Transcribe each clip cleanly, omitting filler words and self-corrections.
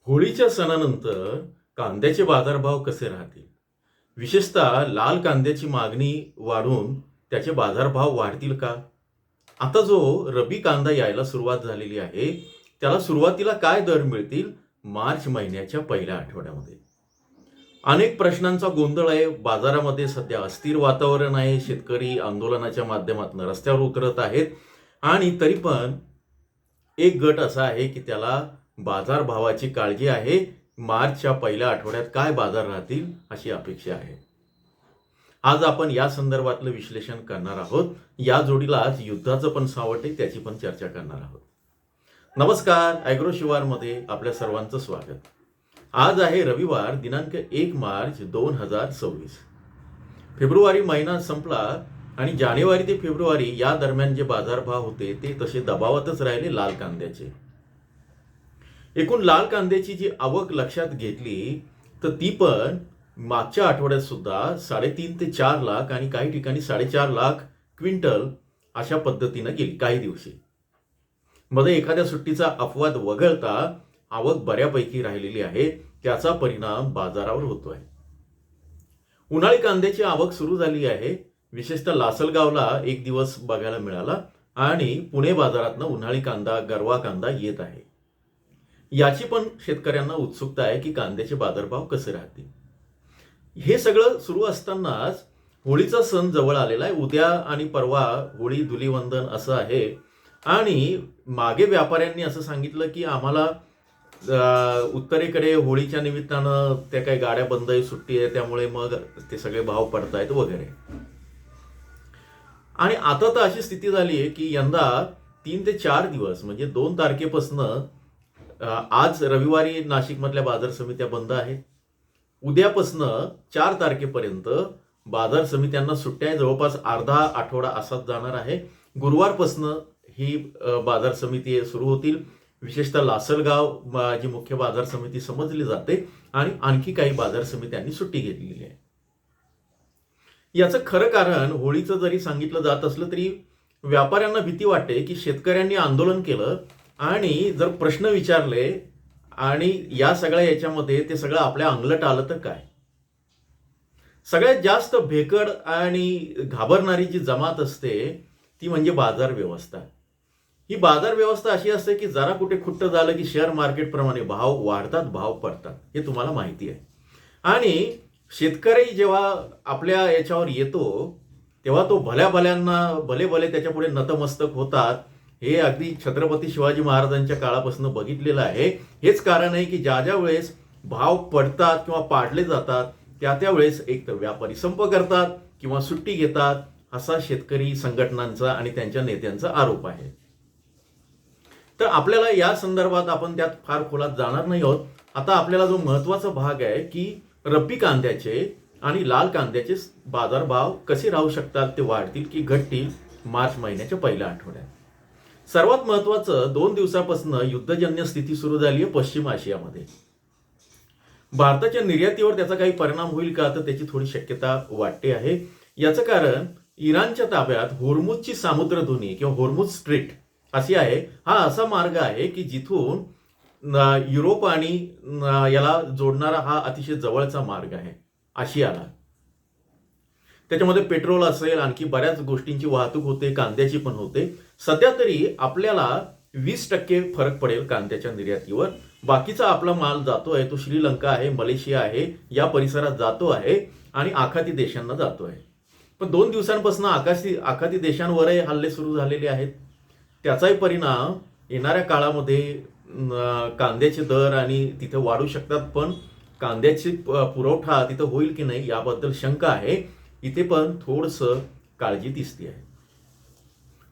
होळीच्या सणानंतर कांद्याचे बाजारभाव कसे राहतील? विशेषतः लाल कांद्याची मागणी वाढून त्याचे बाजारभाव वाढतील का? आता जो रबी कांदा यायला सुरुवात झालेली आहे, त्याला सुरुवातीला काय दर मिळतील मार्च महिन्याच्या पहिल्या आठवड्यामध्ये? अनेक प्रश्नांचा गोंधळ आहे. बाजारामध्ये सध्या अस्थिर वातावरण आहे. शेतकरी आंदोलनाच्या माध्यमातून रस्त्यावर उतरत आहेत आणि तरी पण एक गट असा आहे की त्याला बाजारभावाची काळजी आहे. मार्चच्या पहिल्या आठवड्यात काय बाजार राहतील अशी अपेक्षा आहे. आज आपण या संदर्भातलं विश्लेषण करणार आहोत. या जोडीला आज युद्धाचं पण सावट आहे, त्याची पण चर्चा करणार आहोत. नमस्कार, ॲग्रो शिवारमध्ये आपल्या सर्वांचं स्वागत. आज आहे रविवार दिनांक 1 मार्च 2026. फेब्रुवारी महिना संपला आणि जानेवारी ते फेब्रुवारी या दरम्यान जे बाजारभाव होते ते तसे दबावातच राहिले लाल कांद्याचे. एकूण लाल कांद्याची जी आवक लक्षात घेतली तर ती पण मागच्या आठवड्यात सुद्धा 3.5 ते 4 लाख आणि काही ठिकाणी 4.5 लाख क्विंटल अशा पद्धतीनं गेली काही दिवशी. मध्ये एखाद्या सुट्टीचा अपवाद वगळता आवक बऱ्यापैकी राहिलेली आहे. त्याचा परिणाम बाजारावर होतोय. उन्हाळी कांद्याची आवक सुरू झाली आहे. विशेषतः लासलगावला एक दिवस बघायला मिळाला आणि पुणे बाजारातनं उन्हाळी कांदा, गरवा कांदा येत आहे. याची पण शेतकऱ्यांना उत्सुकता आहे की कांद्याचे बाजारभाव कसे राहतील. हे सगळं सुरू असतानाच होळीचा सण जवळ आलेला आहे. उद्या आणि परवा होळी धुलीवंदन असं आहे आणि मागे व्यापाऱ्यांनी असं सांगितलं की आम्हाला उत्तरेकडे होळीच्या निमित्तानं त्या काही गाड्या बंद आहे, सुट्टी आहे, त्यामुळे मग ते सगळे भाव पडतायत वगैरे. आणि आता तर अशी स्थिती झाली आहे की यंदा 3 ते 4 दिवस म्हणजे 2 तारखेपासनं आज रविवारी नाशिकमधल्या बाजार समित्या बंद आहेत. उद्यापासनं 4 तारखेपर्यंत बाजार समित्यांना सुट्ट्या आहे. जवळपास अर्धा आठवडा असाच जाणार आहे. गुरुवारपासनं ही बाजार समिती सुरू होतील. विशेषतः लासलगाव जी मुख्य बाजार समिती समजली जाते आणि आणखी काही बाजार समित्यांनी सुट्टी घेतलेली आहे. याचं खरं कारण होळीचं जरी सांगितलं जात असलं तरी व्यापाऱ्यांना भीती वाटते की शेतकऱ्यांनी आंदोलन केलं आणि जर प्रश्न विचारले आणि या सगळ्या याच्यामध्ये ते सगळं आपल्या अंगलट आलं तर काय. सगळ्यात जास्त भेकड आणि घाबरणारी जी जमात असते ती म्हणजे बाजार व्यवस्था. ही बाजार व्यवस्था अशी असते की जरा कुठे खुट्ट झालं की शेअर मार्केट प्रमाणे भाव वाढतात, भाव पडतात, हे तुम्हाला माहिती आहे. आणि शेतकरी जेव्हा आपल्या याच्यावर येतो तेव्हा तो भले भले त्याच्या पुढे नतमस्तक होतात. हे अगदी छत्रपती शिवाजी महाराजांच्या काळापासून बघितलेलं आहे. हेच कारण आहे की ज्या ज्या वेळेस भाव पडतात किंवा पाडले जातात त्या वेळेस एक तर व्यापारी संप करतात किंवा सुट्टी घेतात, असा शेतकरी संघटनांचा आणि त्यांच्या नेत्यांचा आरोप आहे. तर आपल्याला या संदर्भात आपण त्यात फार खोलात जाणार नाही आहोत. आता आपल्याला जो महत्वाचा भाग आहे की रब्बी कांद्याचे आणि लाल कांद्याचे बाजारभाव कसे राहू शकतात, ते वाढतील की घटतील मार्च महिन्याच्या पहिल्या आठवड्यात. सर्वात महत्वाचं, 2 दिवसापासून युद्धजन्य स्थिती सुरू झाली आहे पश्चिम आशियामध्ये. भारताच्या निर्यातीवर त्याचा काही परिणाम होईल का, तर त्याची थोडी शक्यता वाटते आहे. याचं कारण इराणच्या ताब्यात होर्मुझची सामुद्रधुनी किंवा होर्मुझ स्ट्रीट अशी आहे. हा असा मार्ग आहे की जिथून युरोप आणि याला जोडणारा हा अतिशय जवळचा मार्ग आहे आशियाला. त्याच्यामध्ये पेट्रोल असेल, आणखी बऱ्याच गोष्टींची वाहतूक होते, कांद्याची पण होते. सध्या तरी आपल्याला 20% फरक पडेल कांद्याच्या निर्यातीवर. बाकीचा आपला माल जातो आहे तो श्रीलंका आहे, मलेशिया आहे, या परिसरात जातो आहे आणि आखाती देशांना जातो आहे. पण 2 दिवसांपासून आखाती देशांवरही हल्ले सुरू झालेले आहेत. त्याचाही परिणाम येणाऱ्या काळामध्ये कांद्याचे दर आणि तिथे वाढू शकतात. पण कांद्याची पुरवठा तिथं होईल की नाही याबद्दल शंका आहे. इथे पण थोडंसं काळजी दिसते आहे.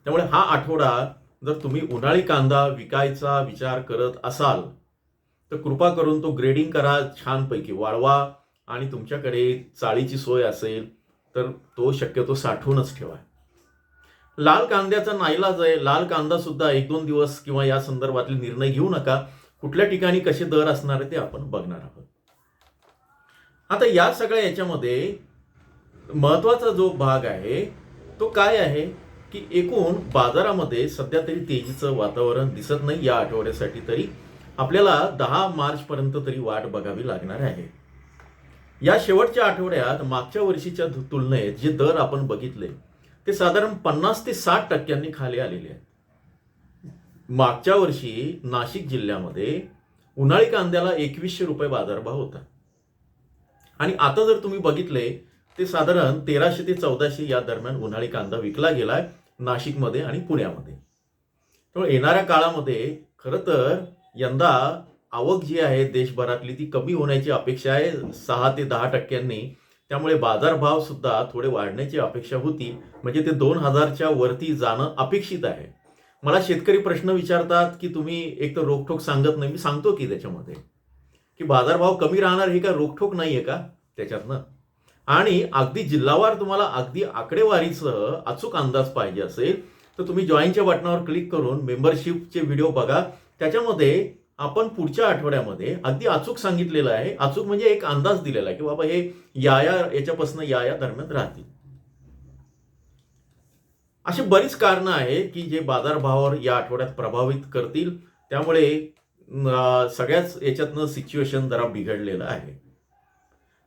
त्यामुळे हा आठवडा जर तुम्ही उन्हाळी कांदा विकायचा विचार करत असाल तर कृपा करून तो ग्रेडिंग करा, छानपैकी वाळवा आणि तुमच्याकडे चाळीची सोय असेल तर तो शक्यतो साठवूनच ठेवा. लाल कांद्याचा नाईलाज आहे. लाल कांदा सुद्धा 1-2 दिवस किंवा या संदर्भातले निर्णय घेऊ नका. कुठल्या ठिकाणी कसे दर असणार आहे ते आपण बघणार आहोत. आता या सगळ्या याच्यामध्ये महत्वाचा जो भाग आहे तो काय आहे की एकूण बाजारामध्ये सध्या तरी तेजीचं वातावरण दिसत नाही या आठवड्यासाठी तरी. आपल्याला 10 मार्चपर्यंत तरी वाट बघावी लागणार आहे. या शेवटच्या आठवड्यात मागच्या वर्षीच्या तुलनेत जे दर आपण बघितले ते साधारण 50 ते 60% खाली आलेले आहेत. मागच्या वर्षी नाशिक जिल्ह्यामध्ये उन्हाळी कांद्याला 2100 रुपये बाजारभाव होता आणि आता जर तुम्ही बघितले ते साधारण 1300 ते 1400 या दरम्यान उन्हाळी कांदा विकला गेलाय नाशिकमध्ये आणि पुण्यामध्ये. त्यामुळे येणाऱ्या काळामध्ये खरं तर यंदा आवक जी आहे देशभरातली ती कमी होण्याची अपेक्षा आहे 6 ते 10%. त्यामुळे बाजारभाव सुद्धा थोडे वाढण्याची अपेक्षा होती. म्हणजे ते 2000च्या वरती जाणं अपेक्षित आहे. मला शेतकरी प्रश्न विचारतात की तुम्ही एक तर रोखठोक सांगत नाही. मी सांगतो की त्याच्यामध्ये की बाजारभाव कमी राहणार हे का रोखठोक नाहीये का त्याच्यातनं. आणि अगदी जिल्हावार तुम्हाला अगदी आकडेवारीसह अचूक अंदाज पाहिजे असेल तर तुम्ही जॉईनच्या बटनावर क्लिक करून मेंबरशिपचे व्हिडिओ बघा. त्याच्यामध्ये आपण पुढच्या आठवड्यामध्ये अगदी अचूक सांगितलेलं आहे. अचूक म्हणजे एक अंदाज दिलेला आहे की बाबा हे याच्यापासून या दरम्यान राहतील. अशी बरीच कारणं आहे की जे बाजारभावावर या आठवड्यात प्रभावित करतील. त्यामुळे सगळ्याच याच्यातनं सिच्युएशन जरा बिघडलेलं आहे.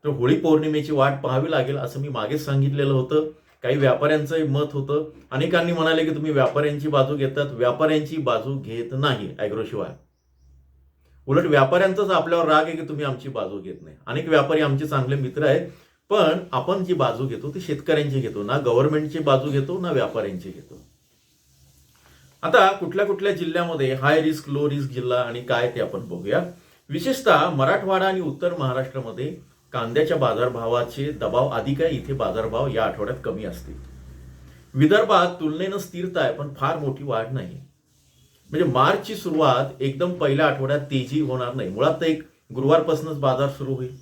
तर होळी पौर्णिमेची वाट पाहावी लागेल असं मी मागेच सांगितलेलं होतं. काही व्यापाऱ्यांचंही मत होतं. अनेकांनी म्हणाले की तुम्ही व्यापाऱ्यांची बाजू घेतात. व्यापाऱ्यांची बाजू घेत नाही ॲग्रोशिवाय. उलट व्यापाऱ्यांचाच आपल्यावर राग आहे की तुम्ही आमची बाजू घेत नाही. अनेक व्यापारी आमचे चांगले मित्र आहेत, पण आपण जी बाजू घेतो ती शेतकऱ्यांची घेतो, ना गव्हर्नमेंटची बाजू घेतो ना व्यापाऱ्यांची घेतो. आता कुठल्या कुठल्या जिल्ह्यामध्ये हाय रिस्क लो रिस्क जिल्हा आणि काय ते आपण बघूया. विशेषतः मराठवाडा आणि उत्तर महाराष्ट्रामध्ये कांद्याच्या बाजारभावाचे दबाव अधिक आहे. इथे बाजारभाव या आठवड्यात कमी असतील. विदर्भात तुलनेनं स्थिरता आहे पण फार मोठी वाढ नाही. म्हणजे मार्चची सुरुवात एकदम पहिल्या आठवड्यात तेजी होणार नाही. मुळात एक गुरुवारपासूनच बाजार सुरू होईल.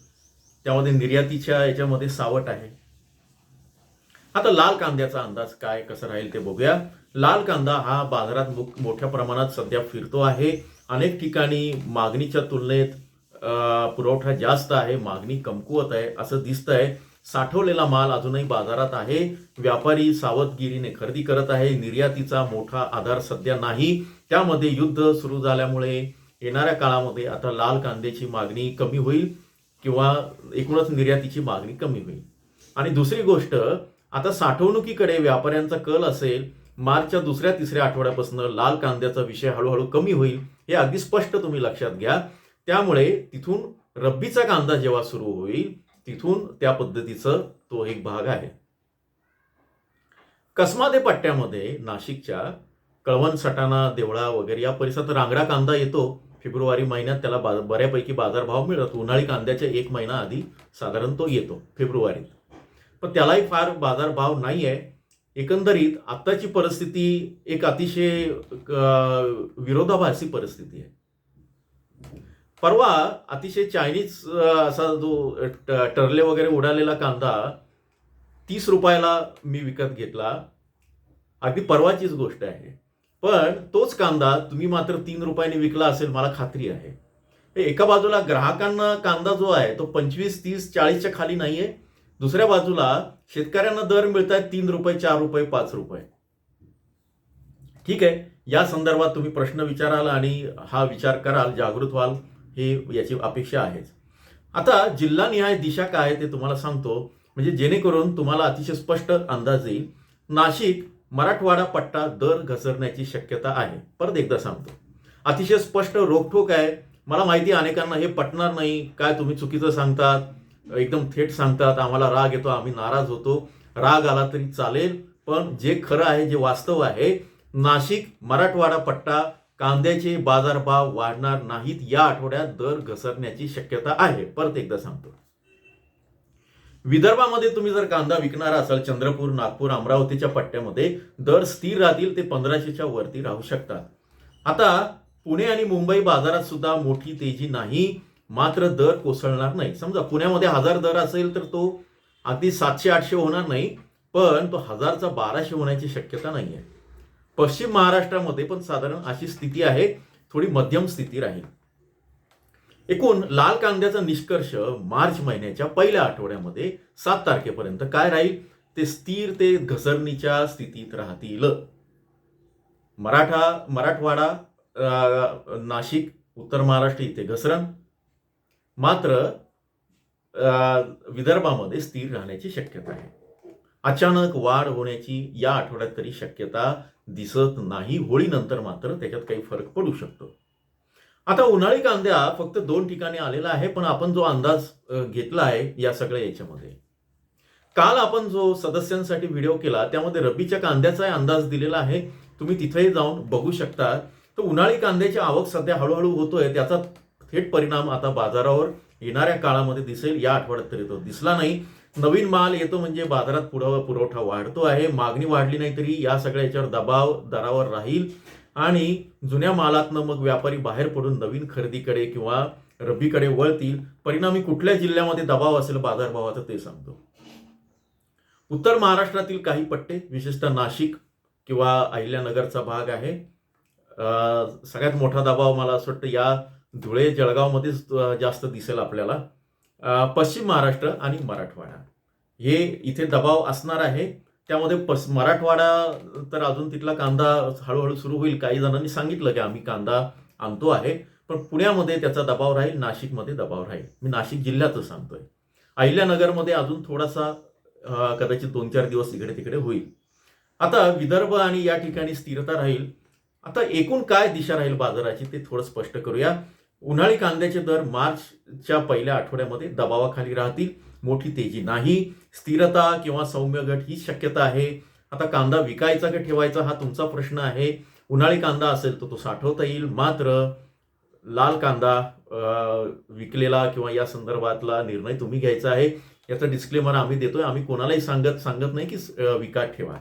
त्यामध्ये निर्यातीच्या याच्यामध्ये सावट आहे. आता लाल कांद्याचा अंदाज काय कसं राहील ते बघूया. लाल कांदा हा बाजारात मोठ्या प्रमाणात सध्या फिरतो आहे. अनेक ठिकाणी मागणीच्या तुलनेत पुरवठा जास्त आहे, मागणी कमकुवत आहे असं दिसतंय. साठवलेला माल अजूनही बाजारात आहे. व्यापारी सावधगिरीने खरेदी करत आहे. निर्यातीचा मोठा आधार सध्या नाही. त्यामध्ये युद्ध सुरू झाल्यामुळे येणाऱ्या काळामध्ये आता लाल कांद्याची मागणी कमी होईल किंवा एकूणच निर्यातीची मागणी कमी होईल. आणि दुसरी गोष्ट, आता साठवणुकीकडे व्यापाऱ्यांचा कल असेल. मार्चच्या दुसऱ्या तिसऱ्या आठवड्यापासून लाल कांद्याचा विषय हळूहळू कमी होईल हे अगदी स्पष्ट तुम्ही लक्षात घ्या. त्यामुळे तिथून रब्बीचा कांदा जेव्हा सुरू होईल तिथून त्या पद्धतीचं तो एक भाग आहे. कसमादे पट्ट्यामध्ये नाशिकच्या कळवण, सटाणा, देवळा वगैरे या परिसरात रांगडा कांदा येतो. फेब्रुवारी महिन्यात त्याला बऱ्यापैकी बाजारभाव मिळत. उन्हाळी कांद्याच्या 1 महिना आधी साधारण तो येतो फेब्रुवारीत. पण त्यालाही फार बाजारभाव नाही आहे. एकंदरीत आत्ताची परिस्थिती एक अतिशय विरोधाभासी परिस्थिती आहे. परवा अतिशय चायनीज असा जो टरले वगैरे उडालेला कांदा 30 रुपयाला मी विकत घेतला. अगदी परवाचीच गोष्ट आहे. पण तोच कांदा तुम्ही मात्र 3 रुपयांनी विकला असेल मला खात्री आहे. एका बाजूला ग्राहकांना कांदा जो आहे तो 25, 30, 40च्या खाली नाहीये. दुसऱ्या बाजूला शेतकऱ्यांना दर मिळत आहेत 3 रुपये, 4 रुपये, 5 रुपये. ठीक आहे, या संदर्भात तुम्ही प्रश्न विचाराल आणि हा विचार कराल, जागृत व्हाल, हे याची अपेक्षा आहेच. आता जिल्हानिहाय दिशा काय ते तुम्हाला सांगतो, म्हणजे जेणेकरून तुम्हाला अतिशय स्पष्ट अंदाज येईल. नाशिक मराठवाडा पट्टा दर घसरण्याची शक्यता आहे. परत एकदा सांगतो, अतिशय स्पष्ट रोखठोक आहे. मला माहिती आहे अनेकांना हे पटणार नाही. काय तुम्ही चुकीचं सांगतात, एकदम थेट सांगतात, आम्हाला राग येतो, आम्ही नाराज होतो. राग आला तरी चालेल, पण जे खरं आहे, जे वास्तव आहे, नाशिक मराठवाडा पट्टा कांद्याचे बाजारभाव वाढणार नाहीत. या आठवड्यात दर घसरण्याची शक्यता आहे. परत एकदा सांगतो, विदर्भामध्ये तुम्ही जर कांदा विकणार असाल चंद्रपूर, नागपूर, अमरावतीच्या पट्ट्यामध्ये दर स्थिर राहतील. ते 1500च्या वरती राहू शकतात. आता पुणे आणि मुंबई बाजारात सुद्धा मोठी तेजी नाही, मात्र दर कोसळणार नाही. समजा पुण्यामध्ये 1000 दर असेल तर तो अगदी 700-800 होणार नाही, पण तो 1000चा 1200 होण्याची शक्यता नाही आहे. पश्चिम महाराष्ट्रामध्ये पण साधारण अशी स्थिती आहे, थोडी मध्यम स्थिती राहील. एकूण लाल कांद्याचा निष्कर्ष मार्च महिन्याच्या पहिल्या आठवड्यामध्ये 7 तारखेपर्यंत काय राहील, ते स्थिर ते घसरणीच्या स्थितीत राहतील. मराठवाडा, नाशिक उत्तर महाराष्ट्र इथे घसरण, मात्र विदर्भामध्ये स्थिर राहण्याची शक्यता आहे. अचानक वाढ होण्याची या आठवड्यात तरी शक्यता दिसत नाही. होळीनंतर मात्र त्याच्यात काही फरक पडू शकतो. आता उन्हाळी कांद्या फक्त 2 ठिकाणी आलेला आहे, पण आपण जो अंदाज घेतला आहे या सगळ्या याच्यामध्ये, काल आपण जो सदस्यांसाठी व्हिडिओ केला त्यामध्ये रब्बीच्या कांद्याचा अंदाज दिलेला आहे. तुम्ही तिथेही जाऊन बघू शकता. तर उन्हाळी कांद्याची आवक सध्या हळूहळू होतोय, त्याचा थेट परिणाम आता बाजारावर येणाऱ्या काळामध्ये दिसेल. या आठवड्यात तरी तो दिसला नाही. नवीन माल येतो म्हणजे बाजारात पुरवठा वाढतो आहे. मागणी वाढली नाही तरी या सगळ्या याच्यावर दबाव दरावर राहील आणि जुन्या मालातनं मग व्यापारी बाहेर पडून नवीन खरेदीकडे किंवा रब्बीकडे वळतील. परिणामी कुठल्या जिल्ह्यामध्ये दबाव असेल बाजारभावाचा ते सांगतो. उत्तर महाराष्ट्रातील काही पट्टे, विशेषतः नाशिक किंवा अहिल्यानगरचा भाग आहे. सगळ्यात मोठा दबाव मला असं वाटतं या धुळे जळगावमध्येच जास्त दिसेल आपल्याला. पश्चिम महाराष्ट्र आणि मराठवाडा हे इथे दबाव असणार आहे. त्यामध्ये मराठवाडा तर अजून तिथला कांदा हळूहळू सुरू होईल. काही जणांनी सांगितलं की आम्ही कांदा आणतो आहे, पण पुण्यामध्ये त्याचा दबाव राहील, नाशिकमध्ये दबाव राहील. मी नाशिक जिल्ह्याचं सांगतोय. अहिल्यानगरमध्ये अजून थोडासा कदाचित 2-4 दिवस इकडे तिकडे होईल. आता विदर्भ आणि या ठिकाणी स्थिरता राहील. आता एकूण काय दिशा राहील बाजाराची ते थोडं स्पष्ट करूया. उन्हाळी कांद्याचे दर मार्चच्या पहिल्या आठवड्यामध्ये दबावाखाली राहतील. मोठी तेजी नाही, स्थिरता किंवा सौम्य घट ही शक्यता आहे. आता कांदा विकायचा का ठेवायचा हा तुमचा प्रश्न आहे. उन्हाळी कांदा असेल तर तो साठवता येईल, मात्र लाल कांदा विकलेला किंवा या संदर्भातला निर्णय तुम्ही घ्यायचा आहे. याचा डिस्क्लेमर आम्ही देतोय. आम्ही कोणालाही सांगत नाही की विकास ठेवा.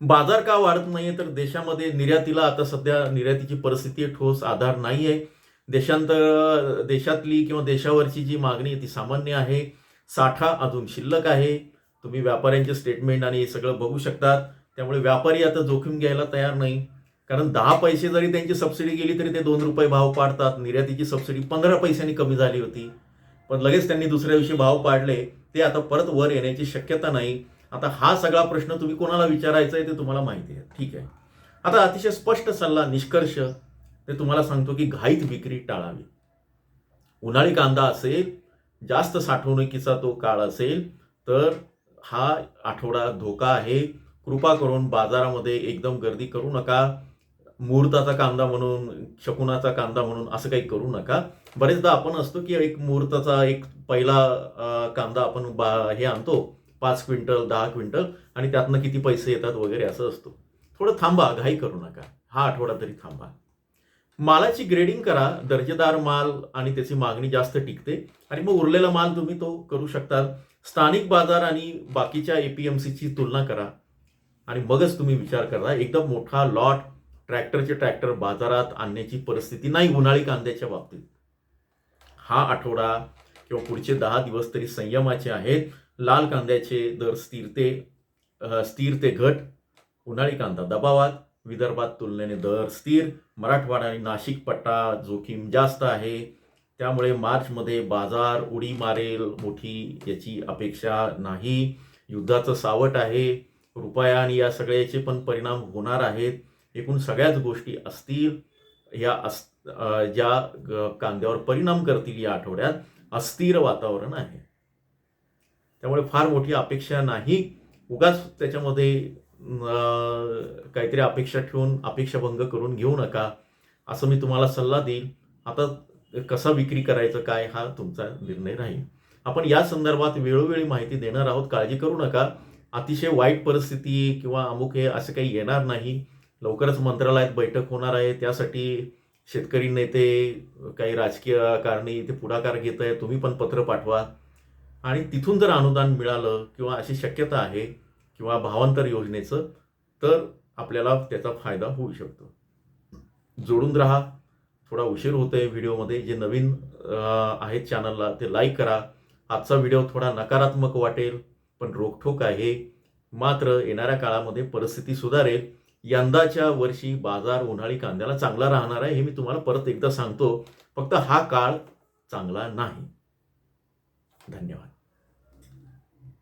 बाजार का वाढत नाहीये तर देशामध्ये निर्यातीला आता सध्या निर्यातीची परिस्थिती ठोस आधार नाहीये. देशातली किंवा देशावरची जी मागणी आहे ती सामान्य आहे. साठा अजून शिल्लक आहे. तुम्ही व्यापाऱ्यांचे स्टेटमेंट आणि हे सगळं बघू शकतात. त्यामुळे व्यापारी आता जोखीम घ्यायला तयार नाही, कारण 10 पैसे जरी त्यांची सबसिडी गेली तरी ते 2 रुपये भाव पाडतात. निर्यातीची सबसिडी 15 पैशांनी कमी झाली होती, पण लगेच त्यांनी दुसऱ्या दिवशी भाव पाडले. ते आता परत वर येण्याची शक्यता नाही. आता हा सगळा प्रश्न तुम्ही कोणाला विचारायचा आहे ते तुम्हाला माहिती आहे. ठीक आहे. आता अतिशय स्पष्ट सल्ला, निष्कर्ष ते तुम्हाला सांगतो की घाईत विक्री टाळावी. उन्हाळी कांदा असेल, जास्त साठवणुकीचा तो काळ असेल तर हा आठवडा धोका आहे. कृपा करून बाजारामध्ये एकदम गर्दी करू नका. मुहूर्ताचा कांदा म्हणून, शकुनाचा कांदा म्हणून असं काही करू नका. बरेचदा आपण असतो की एक मुहूर्ताचा एक पहिला कांदा आपण हे आणतो 5 क्विंटल 10 क्विंटल आणि त्यातनं किती पैसे येतात वगैरे असं असतो. थोडं थांबा, घाई करू नका. हा आठवडा तरी थांबा. मालाची ग्रेडिंग करा. दर्जेदार माल आणि त्याची मागणी जास्त टिकते आणि मग उरलेला माल तुम्ही तो करू शकता. स्थानिक बाजार आणि बाकीच्या APMCची तुलना करा आणि मगच तुम्ही विचार करा. एकदम मोठा लॉट ट्रॅक्टर बाजारात आणण्याची परिस्थिती नाही उन्हाळी कांद्याच्या बाबतीत. हा आठवडा किंवा पुढचे 10 दिवस तरी संयमाचे आहेत. लाल कांद्याचे दर स्थिर ते घट, उन्हाळी कांदा दबावात, विदर्भात तुलनेने दर स्थिर, मराठवाडा आणि नाशिक पट्टा जोखीम जास्त आहे. त्यामुळे मार्चमध्ये बाजार उडी मारेल मोठी याची अपेक्षा नाही. युद्धाचं सावट आहे. रुपया आणि या सगळ्याचे पण परिणाम होणार आहेत. एकूण सगळ्याच गोष्टी असतील ज्या कांद्यावर परिणाम करतील या आठवड्यात. अस्थिर वातावरण आहे. त्यामुळे फार मोठी अपेक्षा नाही. उगाच त्याच्यामध्ये काहीतरी अपेक्षा ठेवून अपेक्षाभंग करून घेऊ नका, असं मी तुम्हाला सल्ला देईल. आता कसा विक्री करायचं काय हा तुमचा निर्णय राहील. आपण या संदर्भात वेळोवेळी माहिती देणार आहोत. काळजी करू नका. अतिशय वाईट परिस्थिती किंवा अमुक हे असं काही येणार नाही. लवकरच मंत्रालयात बैठक होणार आहे. त्यासाठी शेतकरी नेते, काही राजकीय कारणी ते पुढाकार घेत आहे. तुम्ही पण पत्र पाठवा आणि तिथून जर अनुदान मिळालं किंवा अशी शक्यता आहे किंवा भावांतर योजनेचं, तर आपल्याला त्याचा फायदा होऊ शकतो. जोडून राहा. थोडा उशीर होतोय व्हिडिओमध्ये. जे नवीन आहेत चॅनलला ते लाईक करा. आजचा व्हिडिओ थोडा नकारात्मक वाटेल, पण रोखठोक आहे. मात्र येणाऱ्या काळामध्ये परिस्थिती सुधारेल. यंदाच्या वर्षी बाजार उन्हाळी कांद्याला चांगला राहणार आहे हे मी तुम्हाला परत एकदा सांगतो. फक्त हा काळ चांगला नाही. धन्यवाद.